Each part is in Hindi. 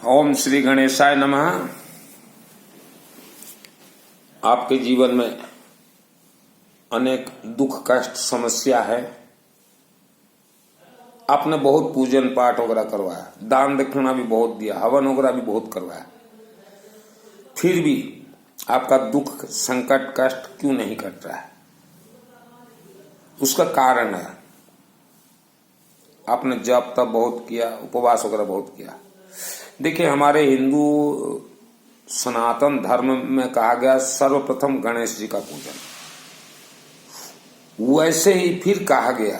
ओम श्री गणेशाय नमः। आपके जीवन में अनेक दुख कष्ट समस्या है। आपने बहुत पूजन पाठ वगैरह करवाया, दान दक्षिणा भी बहुत दिया, हवन वगैरह भी बहुत करवाया, फिर भी आपका दुख संकट कष्ट क्यों नहीं कट रहा है? उसका कारण है आपने जप तप बहुत किया, उपवास वगैरह बहुत किया। देखिए, हमारे हिंदू सनातन धर्म में कहा गया सर्वप्रथम गणेश जी का पूजन। वैसे ही फिर कहा गया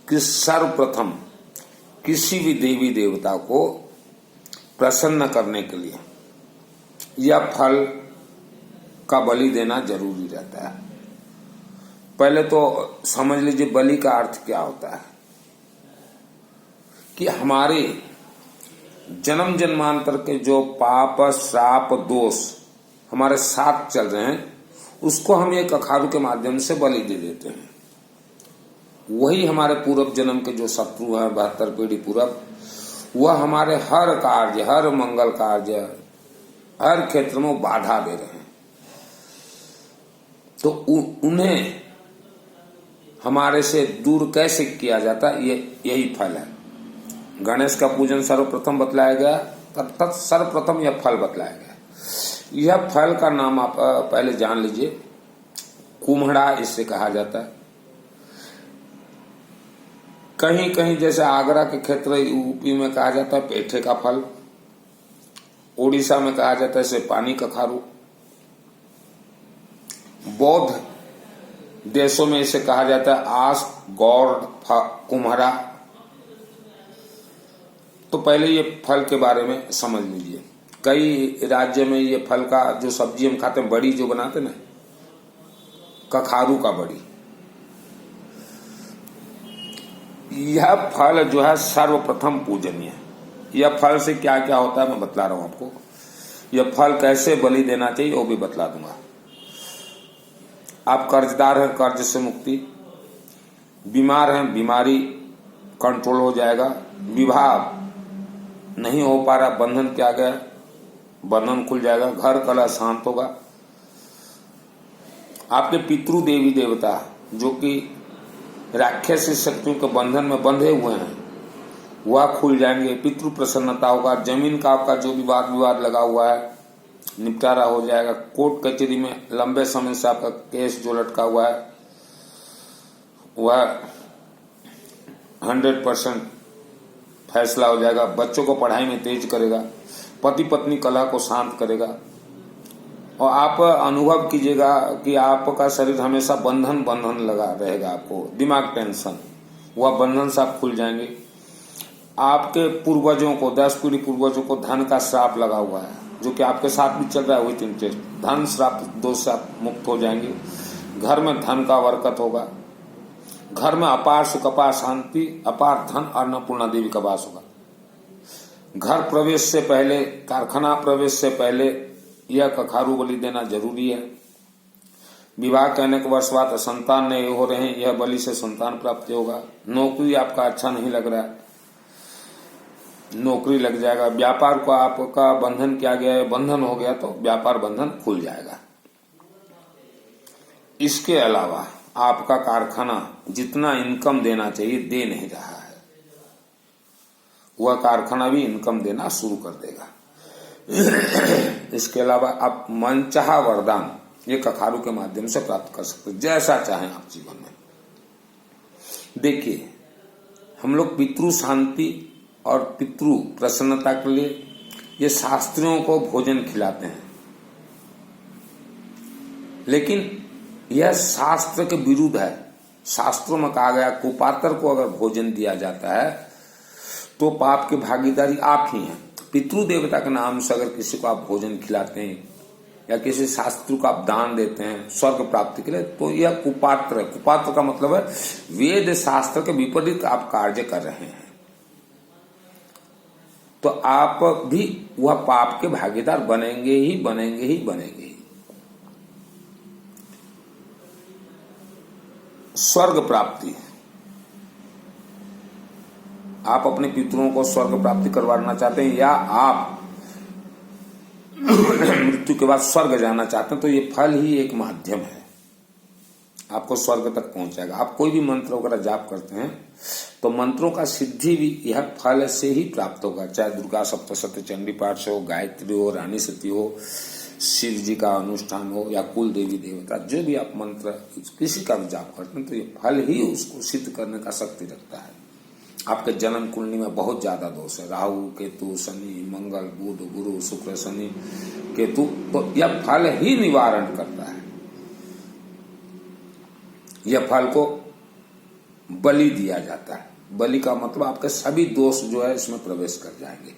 कि सर्वप्रथम किसी भी देवी देवता को प्रसन्न करने के लिए यह फल का बलि देना जरूरी रहता है। पहले तो समझ लीजिए बलि का अर्थ क्या होता है कि हमारे जन्म जन्मांतर के जो पाप श्राप दोष हमारे साथ चल रहे हैं, उसको हम एक अखाड़ू के माध्यम से बलि दे देते हैं। वही हमारे पूर्व जन्म के जो शत्रु हैं 72 पीढ़ी पूर्व, वह हमारे हर कार्य, हर मंगल कार्य, हर क्षेत्र में बाधा दे रहे हैं। तो उन्हें हमारे से दूर कैसे किया जाता है, यही फल है। गणेश का पूजन सर्वप्रथम बतलाया गया, तब सर्वप्रथम यह फल बतलाया गया। यह फल का नाम आप पहले जान लीजिए, कुम्हड़ा इससे कहा जाता है। कहीं कहीं जैसे आगरा के क्षेत्र यूपी में कहा जाता है पेठे का फल, उड़ीसा में कहा जाता है इसे पानी कखारू, बौद्ध देशों में इसे कहा जाता है आस गौड़ कुम्हड़ा। तो पहले ये फल के बारे में समझ लीजिए। कई राज्य में ये फल का जो सब्जी हम खाते हैं, बड़ी जो बनाते ना, कखारू का बड़ी, यह फल जो है सर्वप्रथम पूजनीय है। यह फल से क्या क्या होता है मैं बतला रहा हूं आपको। यह फल कैसे बलि देना चाहिए वो भी बतला दूंगा। आप कर्जदार हैं, कर्ज से मुक्ति, बीमार हैं, बीमारी कंट्रोल हो जाएगा, विवाह नहीं हो पा रहा, बंधन किया गया, बंधन खुल जाएगा, घर कलह शांत होगा, आपके पितृ देवी देवता जो कि राक्षसी शक्तियों के बंधन में बंधे हुए हैं वह खुल जाएंगे, पितृ प्रसन्नता होगा, जमीन का आपका जो भी वाद विवाद लगा हुआ है निपटारा हो जाएगा, कोर्ट कचहरी में लंबे समय से आपका केस जो लटका हुआ है वह 100% फैसला हो जाएगा, बच्चों को पढ़ाई में तेज करेगा, पति पत्नी कलह को शांत करेगा, और आप अनुभव कीजिएगा कि आपका शरीर हमेशा बंधन बंधन लगा रहेगा, आपको दिमाग टेंशन, वह बंधन से आप खुल जाएंगे। आपके पूर्वजों को 10 पीढ़ी पूर्वजों को धन का श्राप लगा हुआ है जो कि आपके साथ भी चल रहा है, विथ इंटरेस्ट, धन श्राप दोष से आप मुक्त हो जाएंगे। घर में धन का बरकत होगा, घर में अपार सुख, अपार शांति, अपार धन, अन्नपूर्णा देवी का वास होगा। घर प्रवेश से पहले, कारखाना प्रवेश से पहले यह कखारू बलि देना जरूरी है। विवाह के अनेक वर्ष बाद संतान नहीं हो रहे हैं, यह बलि से संतान प्राप्ति होगा। नौकरी आपका अच्छा नहीं लग रहा है, नौकरी लग जाएगा। व्यापार को आपका बंधन किया गया है, बंधन हो गया तो व्यापार बंधन खुल जाएगा। इसके अलावा आपका कारखाना जितना इनकम देना चाहिए दे नहीं रहा है, वह कारखाना भी इनकम देना शुरू कर देगा। इसके अलावा आप मनचाहा वरदान ये कखारू के माध्यम से प्राप्त कर सकते हैं, जैसा चाहें आप जीवन में। देखिए, हम लोग पितृ शांति और पितृ प्रसन्नता के लिए ये शास्त्रियों को भोजन खिलाते हैं, लेकिन यह शास्त्र के विरुद्ध है। शास्त्रों में कहा गया कुपात्र को अगर भोजन दिया जाता है तो पाप की भागीदारी आप ही हैं। पितृ देवता के नाम से अगर किसी को आप भोजन खिलाते हैं या किसी शास्त्र को आप दान देते हैं स्वर्ग प्राप्ति के लिए, तो यह कुपात्र है। कुपात्र का मतलब है वेद शास्त्र के विपरीत आप कार्य कर रहे हैं, तो आप भी वह पाप के भागीदार बनेंगे ही बनेंगे ही बनेंगे ही। स्वर्ग प्राप्ति आप अपने पितरों को स्वर्ग प्राप्ति करवाना चाहते हैं या आप मृत्यु के बाद स्वर्ग जाना चाहते हैं, तो ये फल ही एक माध्यम है, आपको स्वर्ग तक पहुंचाएगा। आप कोई भी मंत्र वगैरह जाप करते हैं तो मंत्रों का सिद्धि भी यह फल से ही प्राप्त होगा, चाहे दुर्गा सप्तशती चंडी पाठ से हो, गायत्री हो, रानी सती हो, शिव जी का अनुष्ठान हो या कुल देवी देवता, जो भी आप मंत्र किसी का भी जाप करते हैं तो ये फल ही उसको सिद्ध करने का शक्ति रखता है। आपके जन्म कुंडली में बहुत ज्यादा दोष है, राहु केतु शनि मंगल बुध गुरु शुक्र शनि केतु, तो यह फल ही निवारण करता है। यह फल को बलि दिया जाता है। बलि का मतलब आपके सभी दोष जो है इसमें प्रवेश कर जाएंगे।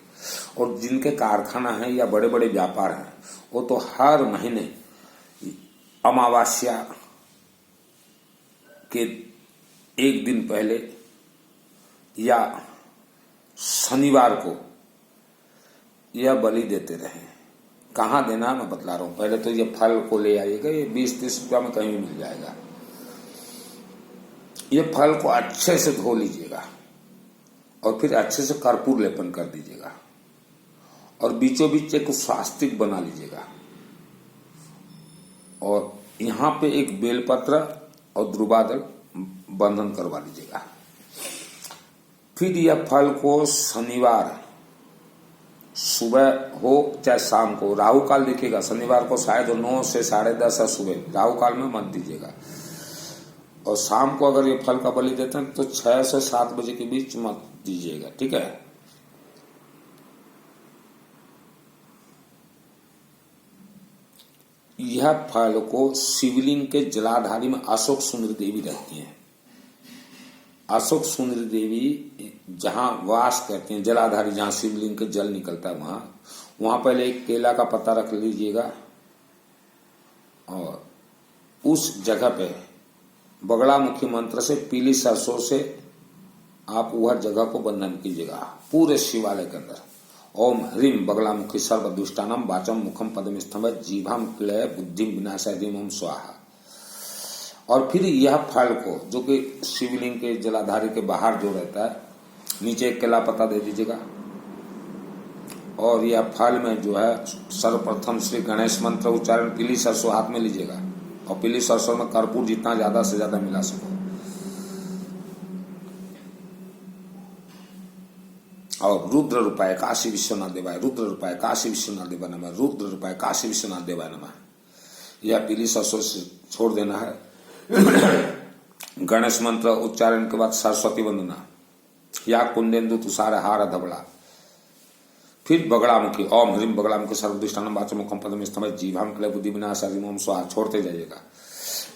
और जिनके कारखाना है या बड़े बड़े व्यापार हैं वो तो हर महीने अमावस्या के एक दिन पहले या शनिवार को यह बलि देते रहे। कहाँ देना मैं बतला रहा हूं। पहले तो ये फल को ले आइएगा, ये 20-30 रुपया में कहीं भी मिल जाएगा। ये फल को अच्छे से धो लीजिएगा और फिर अच्छे से कर्पूर लेपन कर दीजिएगा और बीचों बीच एक स्वास्तिक बना लीजिएगा और यहाँ पे एक बेलपत्र और द्रुबादल बंधन करवा लीजिएगा। फिर यह फल को शनिवार सुबह हो चाहे शाम को, राहु काल देखिएगा, शनिवार को शायद 9 से 10:30 है सुबह, राहु काल में मत दीजिएगा। और शाम को अगर ये फल का बलि देते हैं तो 6 से 7 बजे के बीच मत दीजिएगा, ठीक है। यह फल को शिवलिंग के जलाधारी में अशोक सुंदरी देवी रहती हैं। अशोक सुंदरी देवी जहां वास करती हैं, जलाधारी जहां शिवलिंग के जल निकलता है वहां पहले एक केला का पत्ता रख लीजिएगा और उस जगह पे बगलामुखी मंत्र से पीली सरसों से आप वह जगह को बंधन कीजिएगा पूरे शिवालय के अंदर। ओम ह्रीम बगलामुखी सर्व दुष्टानम वाचम मुखम पदम स्तंभ जीभाम क्लय बुद्धिम विनाशाय ह्रीम ओम स्वाहा। और फिर यह फल को जो कि शिवलिंग के जलाधारी के बाहर जो रहता है नीचे एक केला पत्ता दे दीजिएगा और यह फल में जो है सर्वप्रथम श्री गणेश मंत्र उच्चारण पीली सरसों हाथ में लीजिएगा और पीली सरसों में कर्पूर जितना ज्यादा से ज्यादा मिला सको और रुद्र रूपाय काशी विश्वनाथ देवाय, रुद्र रूपाय काशी विश्वनाथ देवाय नमः, रुद्र रूपाय काशी विश्वनाथ देवाय नमः। यह पीली सरसों से छोड़ देना है। गणेश मंत्र उच्चारण के बाद सरस्वती वंदना या कुंडेन्दु तुषार हार धबला, फिर बगलामुखी ओम ह्रीम बगलामुखी सर्वदुष्टानम वाचम मुखम पदम स्तंभ जीभाम क्लय बुद्धि विनाशाय ह्रीम ओम स्वाहा छोड़ते जाइएगा।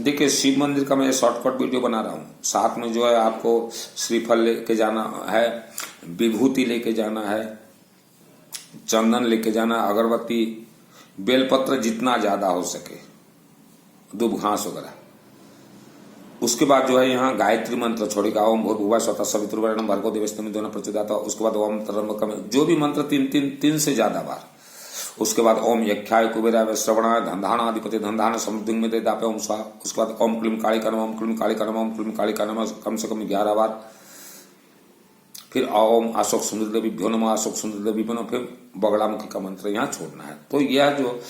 देखिए शिव मंदिर का मैं शॉर्टकट वीडियो बना रहा हूँ, साथ में जो है आपको श्रीफल लेके जाना है, विभूति लेके जाना है, चंदन लेके जाना, अगरबत्ती, बेलपत्र जितना ज्यादा हो सके, दूब घास वगैरह। उसके बाद जो है यहाँ गायत्री मंत्र छोड़ेगा ओम भूर्भुवः स्वतः सवितुर्वरेण्यं भर्गो देवस्य धीमहि तन्नो प्रचोदयात्। उसके बाद ओम त्र्यंबकम, जो भी मंत्र तीन से ज्यादा बार। उसके बाद ओम यक्षाय कुबेराय श्रवणाय धनधानाधिपति धनधान समृद्धिं में दे दापे ओम स्वाहा। उसके बाद ओम क्लीम कालिका नमः, ओम क्लीम कालिका नमः, ओम क्लीम कालिका नमः कम से कम 11 बार। फिर ओम अशोक सुंदरी देवी भ्यो नमः, अशोक सुंदरी देवी भ्यो नमः। फिर बगलामुखी का मंत्र यहाँ छोड़ना है। तो यह जो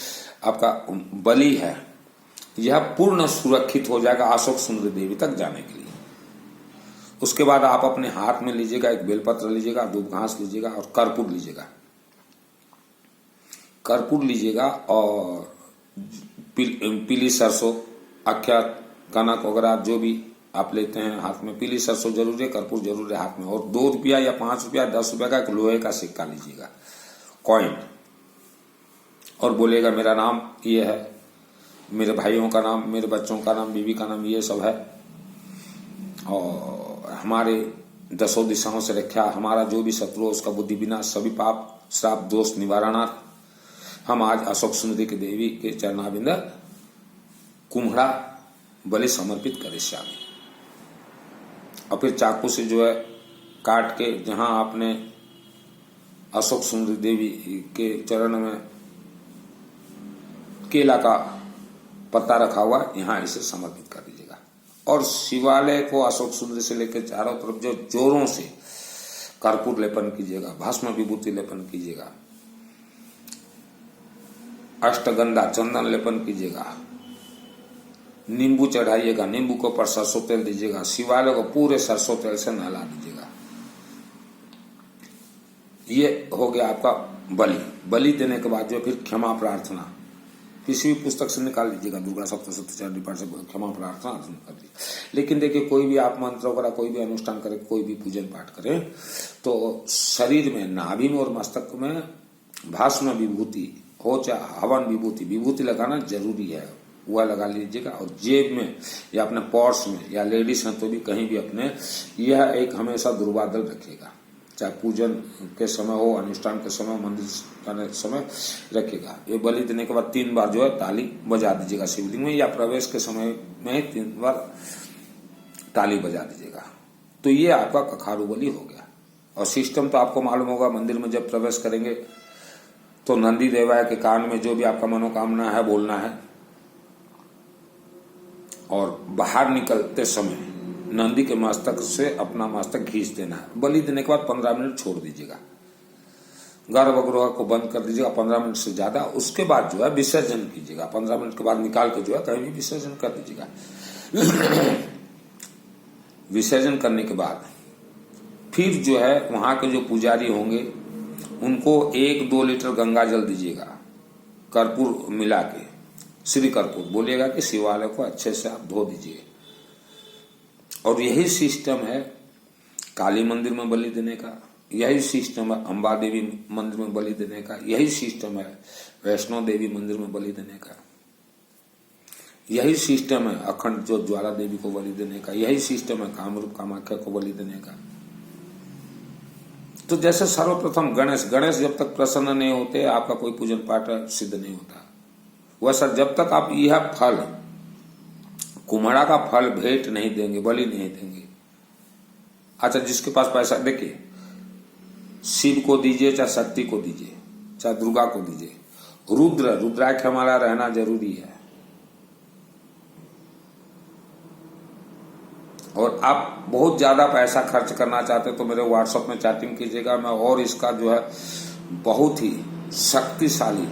आपका बलि है यह पूर्ण सुरक्षित हो जाएगा अशोक सुंदरी देवी तक जाने के लिए। उसके बाद आप अपने हाथ में लीजिएगा, एक बेलपत्र लीजिएगा, दूब घास लीजिएगा और कर्पूर लीजिएगा। कर्पूर लीजिएगा और पीली सरसों, अख्या, कनक वगैरह जो भी आप लेते हैं हाथ में, पीली सरसों जरूर है, कर्पूर जरूर है हाथ में। और 2 रुपया या 5 रुपया 10 रुपया का एक लोहे का सिक्का लीजिएगा, कॉइन, और बोलेगा मेरा नाम ये है, मेरे भाइयों का नाम, मेरे बच्चों का नाम, बीवी का नाम, ये सब है, और हमारे 10 दिशाओं से रक्षा, हमारा जो भी शत्रु हो उसका बुद्धि विनाश, सभी पाप श्राप दोष निवारणार्थ हम आज अशोक सुंदरी के देवी के चरणाबिंद कुम्हड़ा बलि समर्पित करिष्यामि। और फिर चाकू से जो है काट के जहां आपने अशोक सुंदरी देवी के चरण में केला का पत्ता रखा हुआ यहाँ इसे समर्पित कर दीजिएगा। और शिवालय को अशोक सुंदरी से लेकर चारों तरफ जो जोरों से कर्पूर लेपन कीजिएगा, भस्म विभूति लेपन कीजिएगा, अष्टगंधा चंदन लेपन कीजिएगा, नींबू चढ़ाइएगा, नींबू के ऊपर सरसों तेल दीजिएगा, शिवालय को पूरे सरसों तेल से नहला दीजिएगा। ये हो गया आपका बलि। बलि देने के बाद जो फिर क्षमा प्रार्थना किसी भी पुस्तक से निकाल लीजिएगा, दुर्गा सप्तशती चंडी पाठ से क्षमा प्रार्थना कर दी। लेकिन देखिए, कोई भी आप मंत्र वगैरह कोई भी अनुष्ठान करें, कोई भी पूजन पाठ करें, तो शरीर में, नाभि में और मस्तक में भस्म विभूति हो चाहे हवन विभूति, विभूति लगाना जरूरी है, वह लगा लीजिएगा। और जेब में या अपने पर्स में, या लेडीज हैं तो भी कहीं भी अपने, यह एक हमेशा दुर्वादल रखिएगा, चाहे पूजन के समय हो, अनुष्ठान के समय, मंदिर जाने के समय रखिएगा। ये बलि देने के बाद 3 बार जो है ताली बजा दीजिएगा शिवलिंग में, या प्रवेश के समय में 3 बार ताली बजा दीजिएगा। तो ये आपका कखारू बलि हो गया। और सिस्टम तो आपको मालूम होगा, मंदिर में जब प्रवेश करेंगे तो नंदी देवाय के कान में जो भी आपका मनोकामना है बोलना है, और बाहर निकलते समय नंदी के मस्तक से अपना मस्तक खींच देना है। बलि देने के बाद 15 मिनट छोड़ दीजिएगा, गर्भगृह को बंद कर दीजिएगा 15 मिनट से ज्यादा। उसके बाद जो है विसर्जन कीजिएगा, 15 मिनट के बाद निकाल के जो है कहीं भी विसर्जन कर दीजिएगा। विसर्जन करने के बाद फिर जो है वहां के जो पुजारी होंगे उनको 1-2 लीटर गंगा जल दीजिएगा, कर्पूर मिला के, श्री कर्पूर बोलिएगा कि शिवालय को अच्छे से आप धो दीजिए। और यही सिस्टम है काली मंदिर में बलि देने का, यही सिस्टम है अंबा देवी मंदिर में बलि देने का, यही सिस्टम है वैष्णो देवी मंदिर में बलि देने का, यही सिस्टम है अखंड जो ज्वाला देवी को बलि देने का, यही सिस्टम है कामरूप कामाख्या को बलि देने का। तो जैसे सर्वप्रथम गणेश जब तक प्रसन्न नहीं होते आपका कोई पूजन पाठ सिद्ध नहीं होता। वैसा जब तक आप यह फल, कुम्हड़ा का फल भेंट नहीं देंगे, बलि नहीं देंगे। अच्छा, जिसके पास पैसा, देखिए शिव को दीजिए चाहे शक्ति को दीजिए चाहे दुर्गा को दीजिए, रुद्राक्ष हमारा रहना जरूरी है। और आप बहुत ज्यादा पैसा खर्च करना चाहते तो मेरे व्हाट्सएप में चैटिंग कीजिएगा, मैं और इसका जो है बहुत ही शक्तिशाली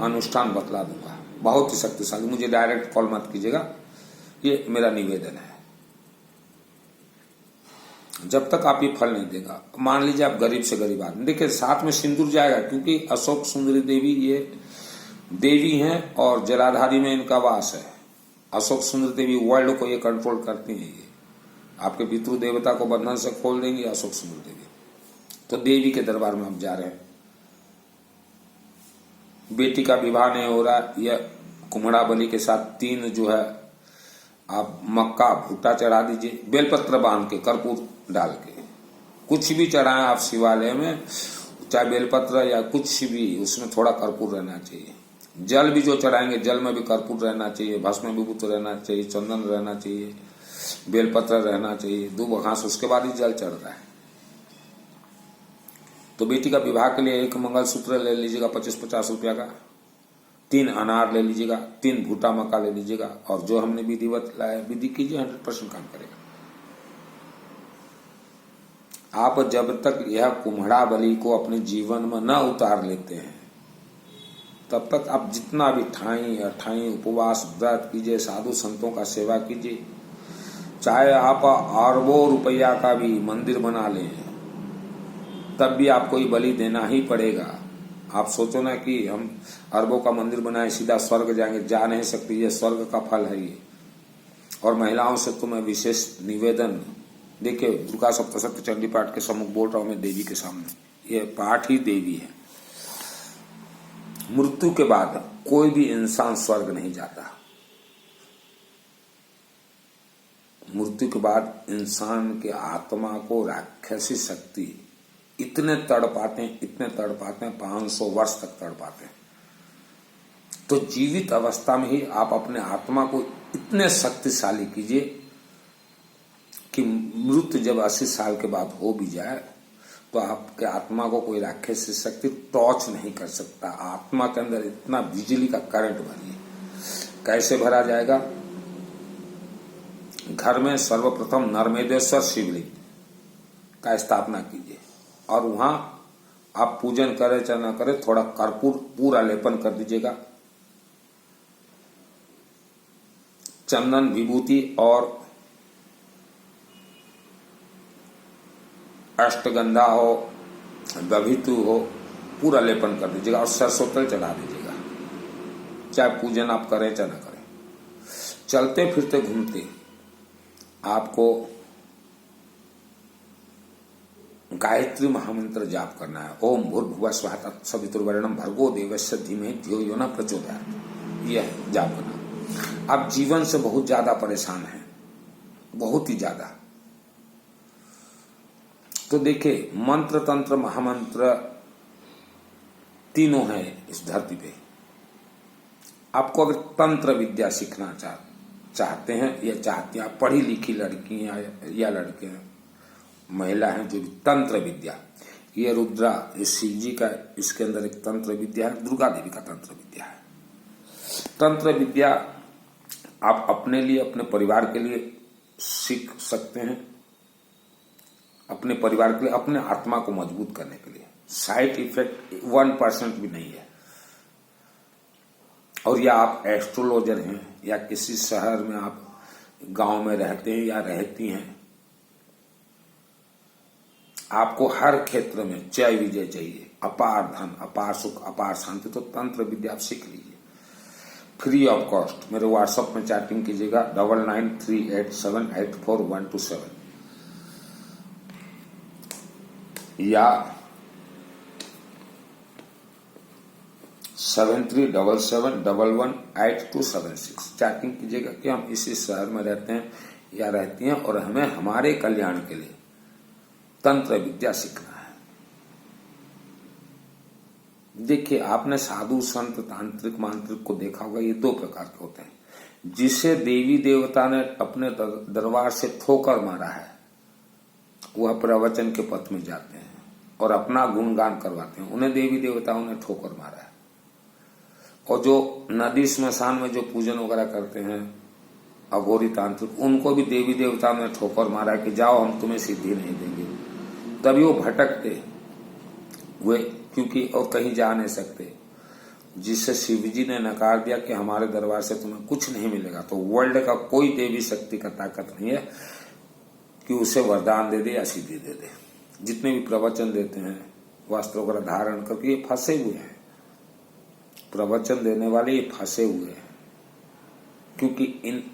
अनुष्ठान बतला दूंगा, बहुत ही शक्तिशाली। मुझे डायरेक्ट कॉल मत कीजिएगा, ये मेरा निवेदन है। जब तक आप ये फल नहीं देगा, मान लीजिए आप गरीब से गरीब आदमी, देखिए साथ में सिंदूर जाएगा, क्योंकि अशोक सुंदरी देवी ये देवी हैं और जलाधारी में इनका वास है। अशोक सुंदर देवी वर्ल्ड को ये कंट्रोल करती है, ये आपके पितृ देवता को बंधन से खोल देंगी अशोक सुंदर देवी। तो देवी के दरबार में हम जा रहे हैं, बेटी का विवाह नहीं हो रहा, यह कुम्हड़ा बलि के साथ 3 जो है आप मक्का भुट्टा चढ़ा दीजिए, बेलपत्र बांध के, कर्पूर डाल के, कुछ भी चढ़ाएं आप शिवालय में, चाहे बेलपत्र या कुछ भी, उसमें थोड़ा कर्पूर रहना चाहिए। जल भी जो चढ़ाएंगे, जल में भी कर्पूर रहना चाहिए, भस्म विभूति रहना चाहिए, चंदन रहना चाहिए, बेलपत्र रहना चाहिए, दूब घास, उसके बाद ही जल चढ़ता है। तो बेटी का विवाह के लिए 1 मंगलसूत्र ले लीजिएगा 25-50 रुपया का, 3 अनार ले लीजिएगा, 3 भुट्टा मक्का ले लीजिएगा, और जो हमने विधिवत लाया विधि कीजिए, 100% काम करेगा। आप जब तक यह कुम्हड़ा बलि को अपने जीवन में न उतार लेते हैं, तब तक आप जितना भी ठाई उपवास व्रत कीजिए, साधु संतों का सेवा कीजिए, चाहे आप अरबों रुपया का भी मंदिर बना लें, तब भी आपको ये बलि देना ही पड़ेगा। आप सोचो ना कि हम अरबों का मंदिर बनाए सीधा स्वर्ग जाएंगे, जा नहीं सकते, ये स्वर्ग का फल है ये। और महिलाओं से तो मैं विशेष निवेदन, देखिए दुर्गा सप्तशती चंडी पाठ के सम्मुख बोल रहा हूं मैं देवी के सामने, ये पाठ ही देवी है। मृत्यु के बाद कोई भी इंसान स्वर्ग नहीं जाता। मृत्यु के बाद इंसान के आत्मा को राक्षसी शक्ति इतने तड़पाते हैं 500 वर्ष तक तड़पाते हैं। तो जीवित अवस्था में ही आप अपने आत्मा को इतने शक्तिशाली कीजिए कि मृत्यु जब 80 साल के बाद हो भी जाए तो आपके आत्मा को कोई राक्षसी शक्ति टॉर्च नहीं कर सकता। आत्मा के अंदर इतना बिजली का करंट भरिए। कैसे भरा जाएगा? घर में सर्वप्रथम नर्मदेश्वर शिवलिंग, का स्थापना कीजिए और वहां आप पूजन करें चाहे ना करें, थोड़ा कर्पूर पूरा लेपन कर दीजिएगा। चंदन विभूति और अष्टगंधा हो, दधितु हो, पूरा लेपन कर दीजिएगा और सरसों तेल चढ़ा दीजिएगा, चाहे पूजन आप करें चाहे ना करें। चलते फिरते घूमते आपको गायत्री महामंत्र जाप करना है। ओम भूर्भुवः स्वः तत्सवितुर्वरेण्यं भर्गो देवस्य धीमहि धियो यो न प्रचोदयात्। यह जाप करना। आप जीवन से बहुत ज्यादा परेशान हैं, बहुत ही ज्यादा। तो देखिए, मंत्र तंत्र महामंत्र तीनों हैं इस धरती पे। आपको अगर तंत्र विद्या सीखना चाहते हैं या चाहती हैं, आप पढ़ी लिखी लड़की या लड़के हैं, महिला हैं, जो भी तंत्र विद्या, ये रुद्रा, ये शिव जी का, इसके अंदर एक तंत्र विद्या है, दुर्गा देवी का तंत्र विद्या है। तंत्र विद्या आप अपने लिए, अपने परिवार के लिए सीख सकते हैं, अपने परिवार के लिए, अपने आत्मा को मजबूत करने के लिए। साइड इफेक्ट 1% भी नहीं है। और या आप एस्ट्रोलॉजर हैं या किसी शहर में आप गांव में रहते हैं या रहती हैं, आपको हर क्षेत्र में जय विजय चाहिए, अपार धन, अपार सुख, अपार शांति, तो तंत्र विद्या आप सीख लीजिए फ्री ऑफ कॉस्ट। मेरे व्हाट्सएप में चैटिंग कीजिएगा 9938784127 या 7377118276 चैटिंग कीजिएगा कि हम इसी शहर में रहते हैं या रहती हैं और हमें हमारे कल्याण के लिए तंत्र विद्या सीखना है। देखिए, आपने साधु संत तांत्रिक मांत्रिक को देखा होगा, ये दो प्रकार के होते हैं। जिसे देवी देवता ने अपने दरबार से ठोकर मारा है, वह प्रवचन के पथ में जाते हैं और अपना गुणगान करवाते हैं, उन्हें देवी देवताओं ने ठोकर मारा है। और जो नदी स्मशान में जो पूजन वगैरह करते हैं अघोरी तांत्रिक, उनको भी देवी देवताओं ने ठोकर मारा है कि जाओ हम तुम्हें सिद्धि नहीं देंगे। तभी वो भटकते हुए, क्योंकि और कहीं जा नहीं सकते, जिससे शिवजी ने नकार दिया कि हमारे दरबार से तुम्हें कुछ नहीं मिलेगा। तो वर्ल्ड का कोई देवी शक्ति का ताकत नहीं है कि उसे वरदान दे दे या सिद्धि दे दे। जितने भी प्रवचन देते हैं वस्त्रों का धारण करके, ये फंसे हुए हैं। प्रवचन देने वाले ये फंसे हुए हैं, क्योंकि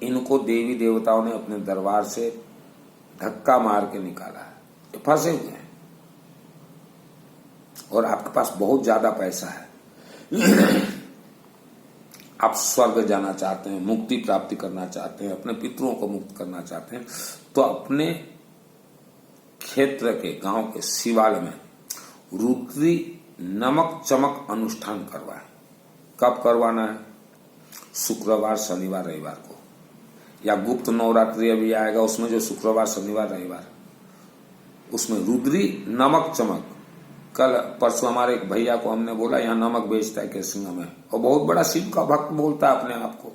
इनको देवी देवताओं ने अपने दरबार से धक्का मार के निकाला है। ये फंसे हुए हैं। और आपके पास बहुत ज्यादा पैसा है, आप स्वर्ग जाना चाहते हैं, मुक्ति प्राप्ति करना चाहते हैं, अपने पितरों को मुक्त करना चाहते हैं, तो अपने क्षेत्र के गांव के शिवालय में रुद्री नमक चमक अनुष्ठान करवाएं। कब करवाना है? शुक्रवार, शनिवार, रविवार को, या गुप्त नवरात्रि अभी आएगा, उसमें जो शुक्रवार, शनिवार, रविवार, उसमें रुद्री नमक चमक। कल परसों हमारे एक भैया को हमने बोला, यहाँ नमक बेचता है केसिंगा में, और बहुत बड़ा शिव का भक्त बोलता है अपने आप को,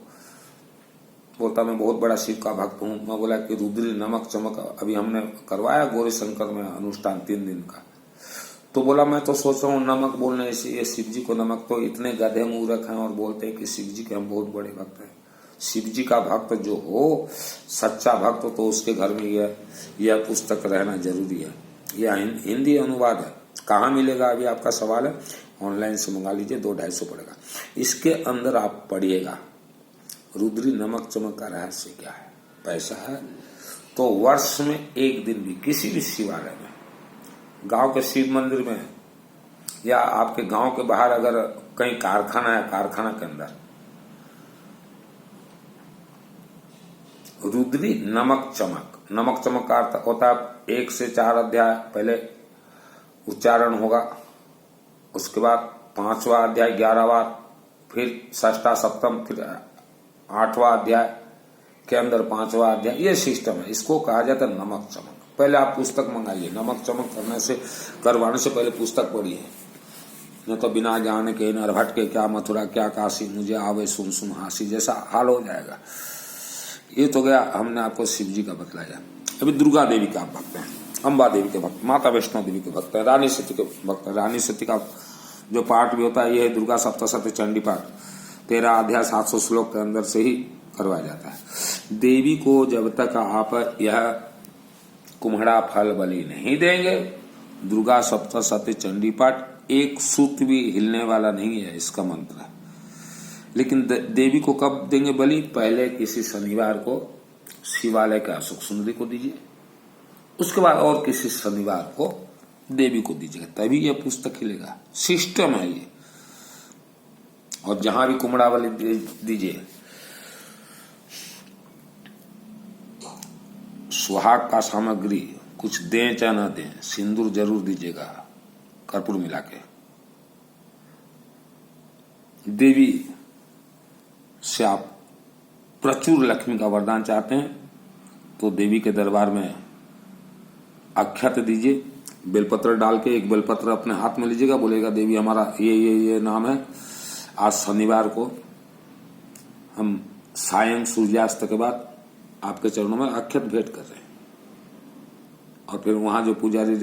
बोलता मैं बहुत बड़ा शिव का भक्त हूं। मैं बोला कि रुद्री नमक चमक अभी हमने करवाया गौरी शंकर में अनुष्ठान 3 दिन का। तो बोला मैं तो सोच रहा हूँ नमक बोलने से ये शिव जी को नमक, तो इतने गधे मूर्ख हैं और बोलते हैं कि शिव जी के हम बहुत बड़े भक्त हैं। शिव जी का भक्त जो हो, सच्चा भक्त, तो उसके घर में यह पुस्तक रहना जरूरी है। यह हिंदी अनुवाद है। कहाँ मिलेगा अभी आपका सवाल है, ऑनलाइन से मंगा लीजिए, 200-250 पड़ेगा। इसके अंदर आप पढ़िएगा रुद्री नमक चमक का रहस्य क्या है। पैसा है तो वर्ष में एक दिन भी किसी भी शिवालय में, गांव के शिव मंदिर में, या आपके गांव के बाहर अगर कहीं कारखाना है, कारखाना के अंदर रुद्री नमक चमक। नमक चमक का अर्थ होता है 1 से 4 अध्याय पहले उच्चारण होगा, उसके बाद 5वां अध्याय 11वां, फिर 6ठा, 7म, फिर 8वां अध्याय के अंदर 5वां अध्याय। ये सिस्टम है, इसको कहा जाता है नमक चमक। पहले आप पुस्तक मंगाइए, नमक चमक करवाने से पहले पुस्तक पढ़िए, नहीं तो बिना जाने के नरभट के क्या मथुरा क्या काशी, मुझे आवे सुन सुन हासी जैसा हाल हो जाएगा। ये तो गया, हमने आपको शिव जी का बतलाया। अभी दुर्गा देवी का आप भक्त हैं। अम्बा देवी के भक्त, माता वैष्णो देवी के भक्त है, रानी सती के भक्त है। रानी सती का जो पाठ भी होता है ये है दुर्गा सप्तशती चंडी पाठ, 13 अध्याय 700 श्लोक के अंदर से ही करवाया जाता है। देवी को जब तक आप यह कुम्हड़ा फल बलि नहीं देंगे, दुर्गा सप्तशती चंडी पाठ एक सूत भी हिलने वाला नहीं है, इसका मंत्र है। लेकिन देवी को कब देंगे बलि? पहले किसी शनिवार को शिवालय के अशोक सुंदरी को दीजिए, उसके बाद और किसी शनिवार को देवी को दीजिएगा, तभी यह पुस्तक खिलेगा। सिस्टम है ये। और जहां भी कुम्हड़ा बलि दीजिए, सुहाग का सामग्री कुछ दें चाहे ना दें, सिंदूर जरूर दीजिएगा कर्पूर मिला के। देवी से आप प्रचुर लक्ष्मी का वरदान चाहते हैं तो देवी के दरबार में अक्षत दीजिए, बेलपत्र डाल के एक बेलपत्र अपने हाथ में लीजिएगा, बोलेगा देवी हमारा ये नाम है, आज शनिवार को हम सायं सूर्यास्त के बाद आपके चरणों में अक्षत भेंट कर रहे हैं। और फिर वहां जो पुजारी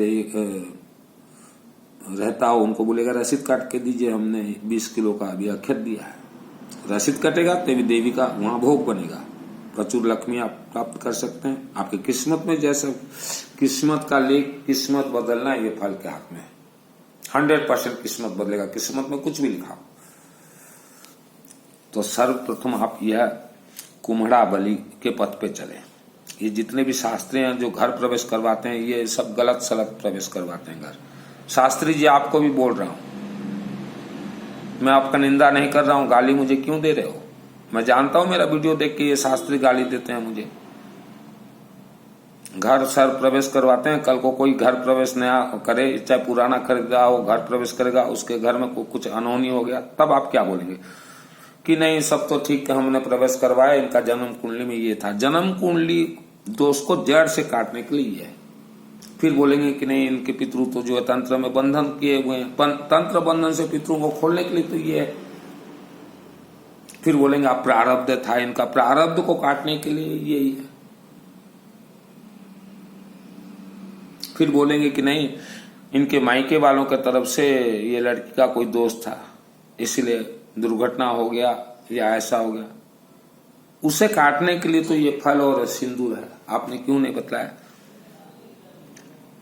रहता हो उनको बोलेगा रसीद काट के दीजिए, हमने 20 किलो का अभी अक्षत दिया है। रसीद कटेगा तभी देवी का वहां भोग बनेगा। प्रचुर लक्ष्मी आप प्राप्त कर सकते हैं। आपकी किस्मत में जैसे किस्मत का लेख, किस्मत बदलना ये फल के हाथ में है। 100% किस्मत बदलेगा, किस्मत में कुछ भी लिखा हो। तो सर्वप्रथम आप यह कुम्हड़ा बलि के पथ पे चले। ये जितने भी शास्त्री हैं जो घर प्रवेश करवाते हैं, ये सब गलत सलत प्रवेश करवाते हैं घर। शास्त्री जी आपको भी बोल रहा हूं, मैं आपका निंदा नहीं कर रहा हूं, गाली मुझे क्यों दे रहे हो? मैं जानता हूं मेरा वीडियो देख के ये शास्त्री गाली देते हैं मुझे। घर सर प्रवेश करवाते हैं, कल को कोई घर प्रवेश नया करे, चाहे पुराना खरीदा हो, घर प्रवेश करेगा, उसके घर में कुछ अनहोनी हो गया, तब आप क्या बोलेंगे कि नहीं सब तो ठीक है, हमने प्रवेश करवाया, इनका जन्म कुंडली में ये था। जन्म कुंडली दोष को जड़ से काटने के लिए है। फिर बोलेंगे कि नहीं इनके पितृ तो जो है तंत्र में बंधन किए हुए हैं, तंत्र बंधन से पितरों को खोलने के लिए तो ये है। फिर बोलेंगे आप प्रारब्ध था इनका, प्रारब्ध को काटने के लिए यही है। फिर बोलेंगे कि नहीं इनके मायके वालों के तरफ से ये लड़की का कोई दोस्त था, इसलिए दुर्घटना हो गया या ऐसा हो गया। उसे काटने के लिए तो ये फल और सिंदूर है। आपने क्यों नहीं बतलाया?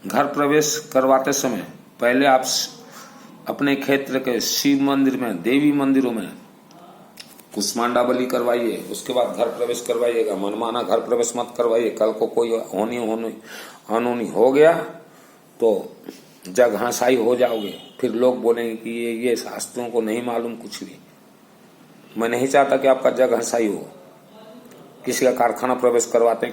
घर प्रवेश करवाते समय पहले आप अपने क्षेत्र के शिव मंदिर में, देवी मंदिरों में कुष्मांडा बलि करवाइए, उसके बाद घर प्रवेश करवाइएगा। मनमाना घर प्रवेश मत करवाइए। कल को कोई अनहोनी हो गया तो जग हंसाई हो जाओगे। फिर लोग बोलेंगे कि ये शास्त्रों को नहीं मालूम कुछ भी। मैं नहीं चाहता कि आपका जग हंसाई हो। किसी का कारखाना प्रवेश करवाते हैं,